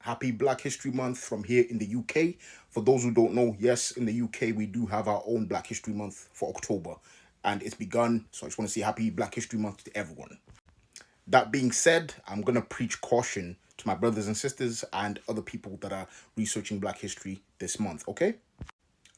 Happy Black History Month from here in the UK. For those who don't know, yes, in the UK we do have our own Black History Month for October, and it's begun. So I just want to say Happy Black History Month to everyone. That being said, I'm gonna preach caution to my brothers and sisters and other people that are researching Black history this month. Okay.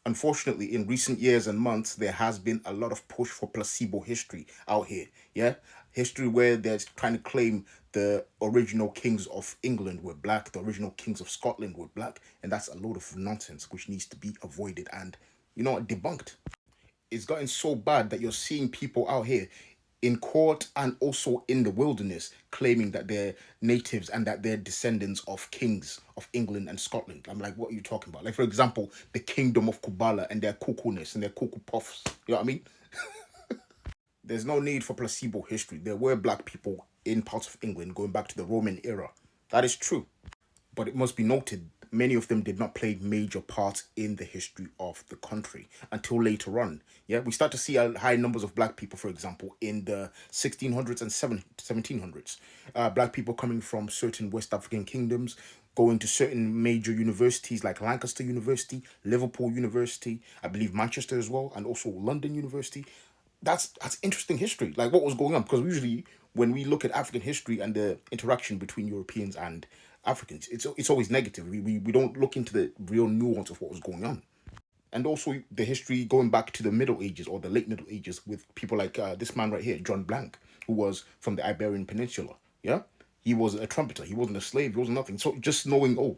Unfortunately, in recent years and months, there has been a lot of push for placebo history out here. Yeah, history where they're trying to claim the original kings of England were black, the original kings of Scotland were black, and that's a load of nonsense which needs to be avoided and debunked. It's gotten so bad that you're seeing people out here in court and also in the wilderness claiming that they're natives and that they're descendants of kings of England and Scotland. I'm like, what are you talking about? Like, for example, the kingdom of Kubala and their cuckoo-ness and their cuckoo puffs. You know what I mean? There's no need for placebo history. There were black people in parts of England going back to the Roman era. That is true. But it must be noted, many of them did not play major parts in the history of the country until later on. Yeah, we start to see high numbers of black people, for example, in the 1600s and 1700s. Black people coming from certain West African kingdoms, going to certain major universities like Lancaster University, Liverpool University, I believe Manchester as well, and also London University. That's interesting history, like what was going on, because usually when we look at African history and the interaction between Europeans and Africans, it's always negative. We don't look into the real nuance of what was going on. And also the history going back to the Middle Ages or the late Middle Ages with people like this man right here, John Blank, who was from the Iberian Peninsula. Yeah, he was a trumpeter. He wasn't a slave. He wasn't nothing. So just knowing,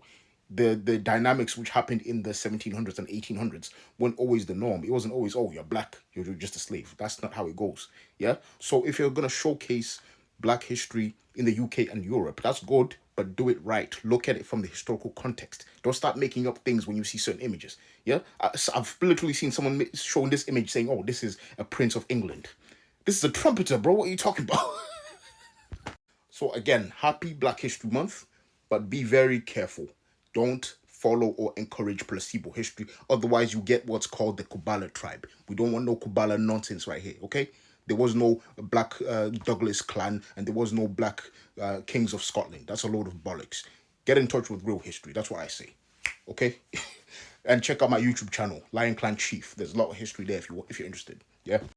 the dynamics which happened in the 1700s and 1800s weren't always the norm. It wasn't always, oh, you're black, you're just a slave. That's not how it goes. Yeah. So if you're gonna showcase black history in the UK and Europe, that's good, but do it right. Look at it from the historical context. Don't start making up things when you see certain images. Yeah, I've literally seen someone showing this image saying, "Oh, this is a prince of England. This is a trumpeter, bro. What are you talking about?" So again, happy Black History Month, but be very careful. Don't follow or encourage placebo history. Otherwise, you get what's called the Kubala tribe. We don't want no Kubala nonsense right here, okay? There was no Black Douglas clan and there was no Black Kings of Scotland. That's a load of bollocks. Get in touch with real history. That's what I say, okay? And check out my YouTube channel, Lion Clan Chief. There's a lot of history there if you're interested. Yeah.